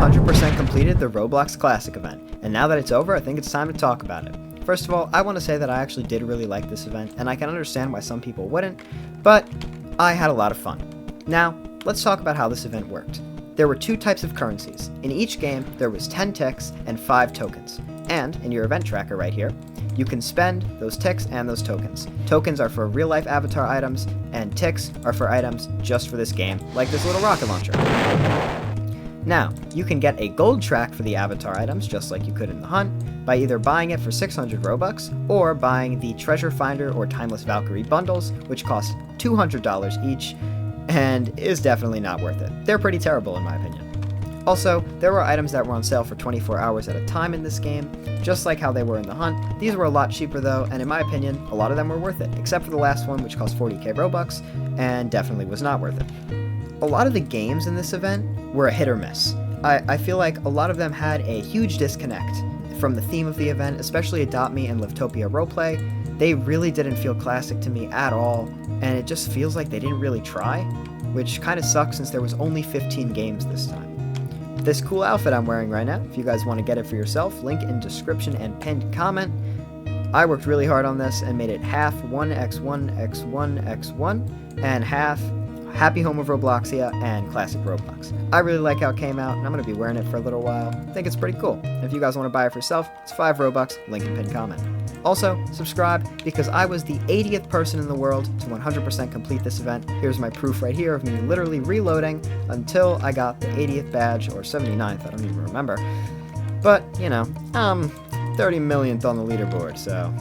100% completed the Roblox Classic event, and now that it's over, I think it's time to talk about it. First of all, I want to say that I actually did really like this event, and I can understand why some people wouldn't, but I had a lot of fun. Now, let's talk about how this event worked. There were 2 types of currencies. In each game, there was 10 ticks and 5 tokens. And, in your event tracker right here, you can spend those ticks and those tokens. Tokens are for real-life avatar items, and ticks are for items just for this game, like this little rocket launcher. Now, you can get a gold track for the avatar items, just like you could in the hunt, by either buying it for 600 Robux, or buying the Treasure Finder or Timeless Valkyrie bundles, which cost $200 each, and is definitely not worth it. They're pretty terrible in my opinion. Also, there were items that were on sale for 24 hours at a time in this game, just like how they were in the hunt. These were a lot cheaper though, and in my opinion, a lot of them were worth it, except for the last one, which cost 40k Robux, and definitely was not worth it. A lot of the games in this event were a hit or miss. I feel like a lot of them had a huge disconnect from the theme of the event, especially Adopt Me and Livetopia Roleplay. They really didn't feel classic to me at all, and it just feels like they didn't really try, which kind of sucks since there was only 15 games this time. This cool outfit I'm wearing right now, if you guys want to get it for yourself, link in description and pinned comment. I worked really hard on this and made it half 1x1x1x1 and half Happy Home of Robloxia and Classic Roblox. I really like how it came out, and I'm going to be wearing it for a little while. I think it's pretty cool. And if you guys want to buy it for yourself, it's 5 Robux, link in pinned comment. Also, subscribe, because I was the 80th person in the world to 100% complete this event. Here's my proof right here of me literally reloading until I got the 80th badge, or 79th, I don't even remember. But, you know, 30 millionth on the leaderboard, so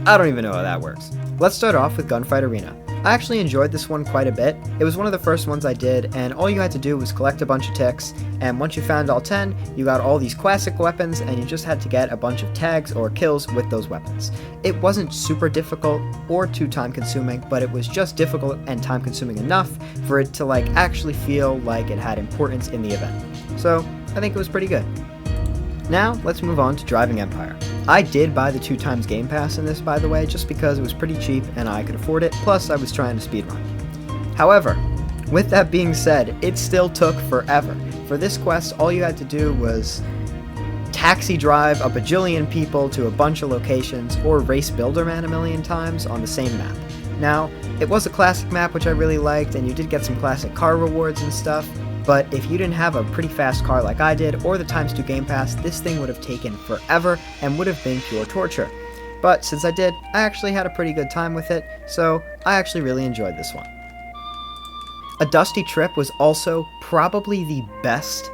I don't even know how that works. Let's start off with Gunfight Arena. I actually enjoyed this one quite a bit. It was one of the first ones I did, and all you had to do was collect a bunch of ticks, and once you found all 10, you got all these classic weapons, and you just had to get a bunch of tags or kills with those weapons. It wasn't super difficult or too time consuming, but it was just difficult and time consuming enough for it to actually feel like it had importance in the event. So, I think it was pretty good. Now, let's move on to Driving Empire. I did buy the 2x Game Pass in this, by the way, just because it was pretty cheap and I could afford it, plus I was trying to speedrun. However, with that being said, it still took forever. For this quest, all you had to do was taxi drive a bajillion people to a bunch of locations, or race Builderman a million times on the same map. Now, it was a classic map which I really liked, and you did get some classic car rewards and stuff, but if you didn't have a pretty fast car like I did, or the x2 Game Pass, this thing would have taken forever and would have been pure torture. But since I did, I actually had a pretty good time with it, so I actually really enjoyed this one. A Dusty Trip was also probably the best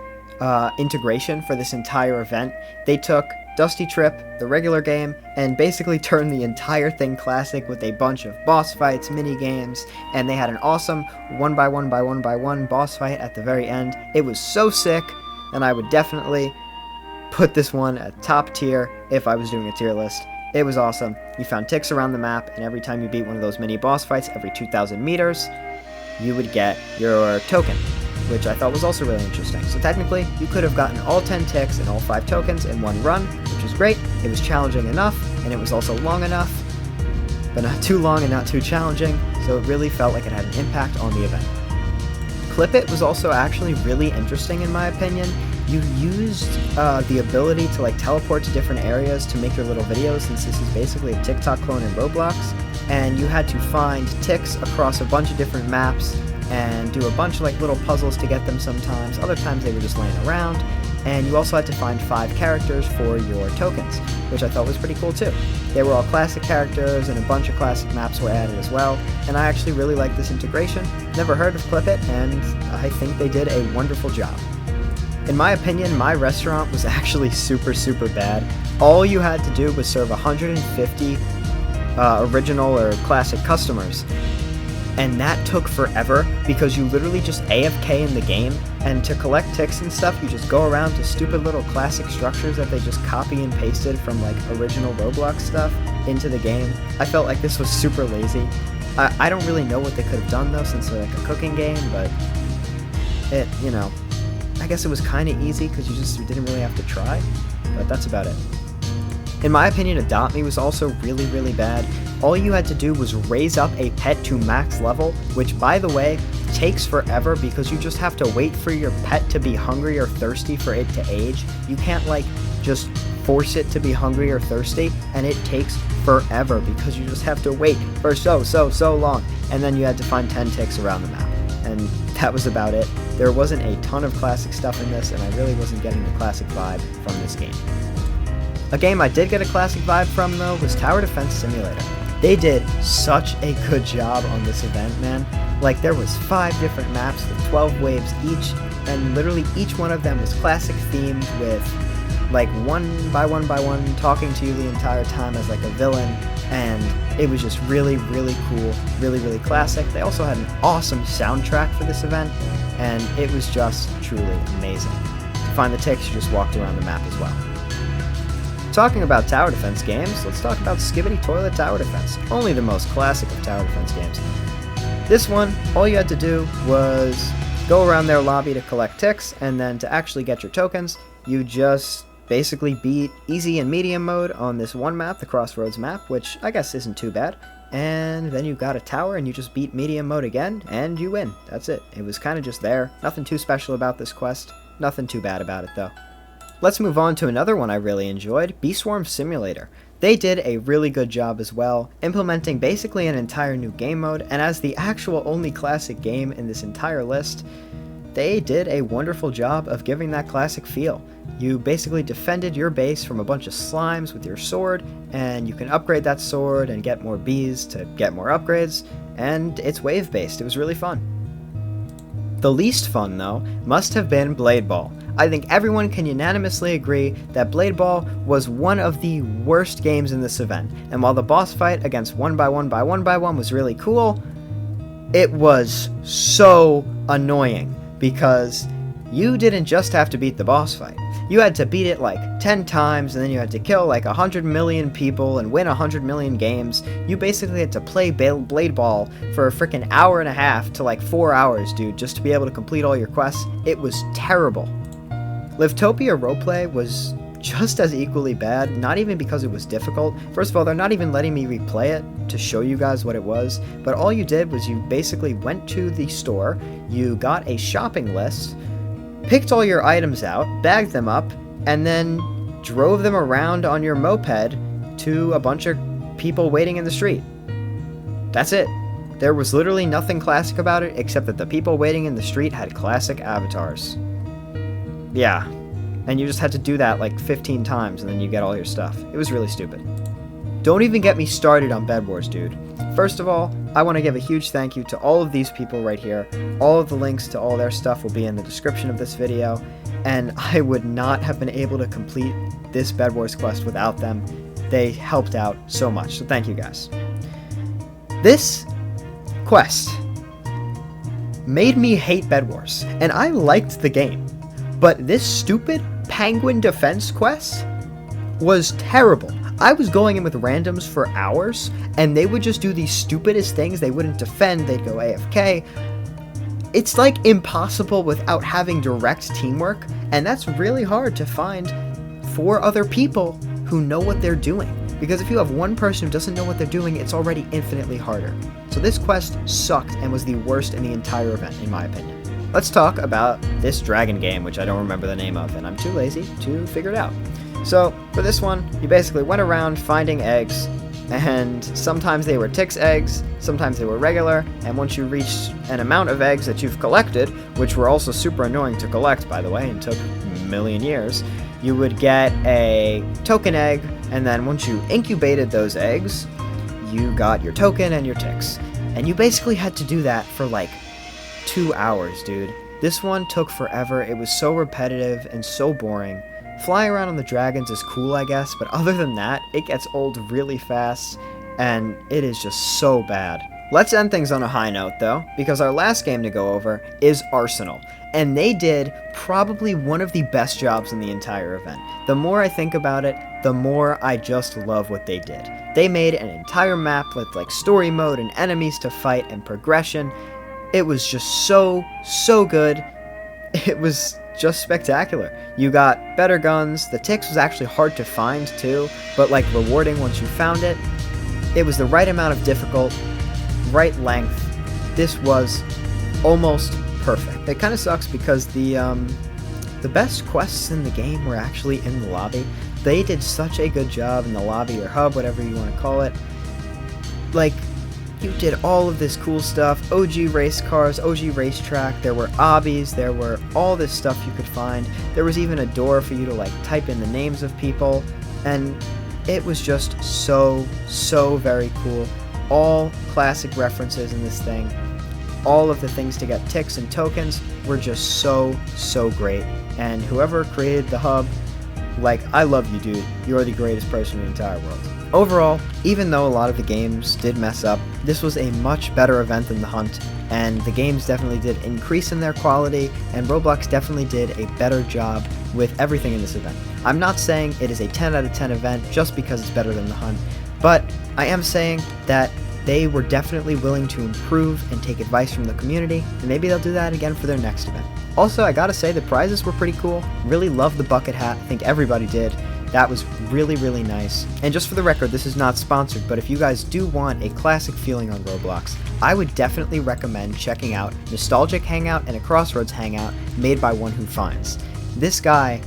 integration for this entire event. They took Dusty Trip, the regular game, and basically turned the entire thing classic with a bunch of boss fights, mini games, and they had an awesome 1x1x1x1 boss fight at the very end. It was so sick, and I would definitely put this one at top tier if I was doing a tier list. It was awesome. You found ticks around the map, and every time you beat one of those mini boss fights, every 2,000 meters, you would get your token, which I thought was also really interesting. So technically, you could have gotten all 10 ticks and all 5 tokens in one run, which was great. It was challenging enough, and it was also long enough, but not too long and not too challenging, so it really felt like it had an impact on the event. Clip It was also actually really interesting in my opinion. You used the ability to teleport to different areas to make your little videos, since this is basically a TikTok clone in Roblox, and you had to find ticks across a bunch of different maps and do a bunch of little puzzles to get them sometimes. Other times they were just laying around, and you also had to find 5 characters for your tokens, which I thought was pretty cool too. They were all classic characters, and a bunch of classic maps were added as well, and I actually really liked this integration. Never heard of Clip It, and I think they did a wonderful job. In my opinion, my restaurant was actually super bad. All you had to do was serve 150 original or classic customers, and that took forever because you literally just AFK in the game, and to collect ticks and stuff, you just go around to stupid little classic structures that they just copy and pasted from original Roblox stuff into the game. I felt like this was super lazy. I don't really know what they could have done though, since they're a cooking game, but it, I guess it was kind of easy because you didn't really have to try, but that's about it. In my opinion, Adopt Me was also really bad. All you had to do was raise up a pet to max level, which, by the way, takes forever because you just have to wait for your pet to be hungry or thirsty for it to age. You can't like just force it to be hungry or thirsty, and it takes forever because you just have to wait for so long. And then you had to find 10 ticks around the map, and that was about it. There wasn't a ton of classic stuff in this, and I really wasn't getting the classic vibe from this game. A game I did get a classic vibe from, though, was Tower Defense Simulator. They did such a good job on this event, man. Like, there was 5 different maps with 12 waves each, and literally each one of them was classic themed with, like, one by one talking to you the entire time as, like, a villain, and it was just really, really cool, really, really classic. They also had an awesome soundtrack for this event, and it was just truly amazing. To find the ticks, you just walked around the map as well. Talking about tower defense games, let's talk about Skibidi Toilet Tower Defense, only the most classic of tower defense games. This one, all you had to do was go around their lobby to collect ticks, and then to actually get your tokens, you just basically beat easy and medium mode on this one map, the Crossroads map, which I guess isn't too bad. And then you got a tower and you just beat medium mode again, and you win. That's it. It was kind of just there. Nothing too special about this quest. Nothing too bad about it, though. Let's move on to another one I really enjoyed, Bee Swarm Simulator. They did a really good job as well, implementing basically an entire new game mode, and as the actual only classic game in this entire list, they did a wonderful job of giving that classic feel. You basically defended your base from a bunch of slimes with your sword, and you can upgrade that sword and get more bees to get more upgrades, and it's wave-based. It was really fun. The least fun, though, must have been Blade Ball. I think everyone can unanimously agree that Blade Ball was one of the worst games in this event, and while the boss fight against 1x1 was really cool, it was so annoying because you didn't just have to beat the boss fight. You had to beat it like 10 times, and then you had to kill like 100 million people and win 100 million games. You basically had to play Blade Ball for a freaking hour and a half to like 4 hours, dude, just to be able to complete all your quests. It was terrible. Liftopia Roleplay was just as equally bad, not even because it was difficult. First of all, they're not even letting me replay it to show you guys what it was, but all you did was you basically went to the store, you got a shopping list, picked all your items out, bagged them up, and then drove them around on your moped to a bunch of people waiting in the street. That's it. There was literally nothing classic about it except that the people waiting in the street had classic avatars. Yeah, and you just had to do that like 15 times and then you get all your stuff. It was really stupid. Don't even get me started on Bedwars, dude. First of all, I want to give a huge thank you to all of these people right here. All of the links to all their stuff will be in the description of this video, and I would not have been able to complete this Bedwars quest without them. They helped out so much, so thank you guys. This quest made me hate Bedwars, and I liked the game. But this stupid penguin defense quest was terrible. I was going in with randoms for hours, and they would just do the stupidest things. They wouldn't defend, they'd go AFK. It's like impossible without having direct teamwork, and that's really hard to find 4 other people who know what they're doing. Because if you have one person who doesn't know what they're doing, it's already infinitely harder. So this quest sucked and was the worst in the entire event, in my opinion. Let's talk about this dragon game, which I don't remember the name of, and I'm too lazy to figure it out. So, for this one, you basically went around finding eggs, and sometimes they were Tix eggs, sometimes they were regular, and once you reached an amount of eggs that you've collected, which were also super annoying to collect, by the way, and took a million years, you would get a token egg, and then once you incubated those eggs, you got your token and your Tix. And you basically had to do that for like 2 hours, dude. This one took forever. It was so repetitive and so boring. Flying around on the dragons is cool, I guess, but other than that, it gets old really fast, and it is just so bad. Let's end things on a high note, though, because our last game to go over is Arsenal, and they did probably one of the best jobs in the entire event. The more I think about it, the more I just love what they did. They made an entire map with like story mode and enemies to fight and progression. It was just so good. It was just spectacular. You got better guns. The Tix was actually hard to find too, but like rewarding once you found it. It was the right amount of difficult, right length. This was almost perfect. It kind of sucks because the best quests in the game were actually in the lobby. They did such a good job in the lobby or hub, whatever you want to call it. Like, you did all of this cool stuff, OG race cars, OG racetrack, there were obbies, there were all this stuff you could find. There was even a door for you to like type in the names of people, and it was just so very cool. All classic references in this thing. All of the things to get ticks and tokens were just so great. And whoever created the hub, like, I love you, dude. You're the greatest person in the entire world. Overall, even though a lot of the games did mess up, this was a much better event than the Hunt, and the games definitely did increase in their quality, and Roblox definitely did a better job with everything in this event. I'm not saying it is a 10 out of 10 event just because it's better than the Hunt, but I am saying that they were definitely willing to improve and take advice from the community, and maybe they'll do that again for their next event. Also, I gotta say, the prizes were pretty cool. Really loved the bucket hat. I think everybody did. That was really nice. And just for the record, this is not sponsored, but if you guys do want a classic feeling on Roblox, I would definitely recommend checking out Nostalgic Hangout and a Crossroads Hangout made by One Who Finds. This guy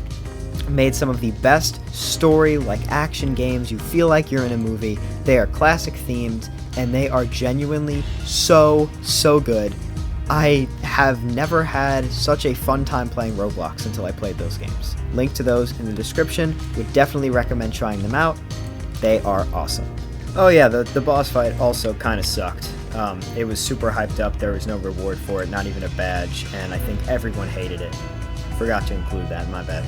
made some of the best story-like action games. You feel like you're in a movie. They are classic themed, and they are genuinely so good. I have never had such a fun time playing Roblox until I played those games. Link to those in the description. Would definitely recommend trying them out. They are awesome. Oh yeah, the boss fight also kind of sucked. It was super hyped up. There was no reward for it, not even a badge, and I think everyone hated it. Forgot to include that, my bad.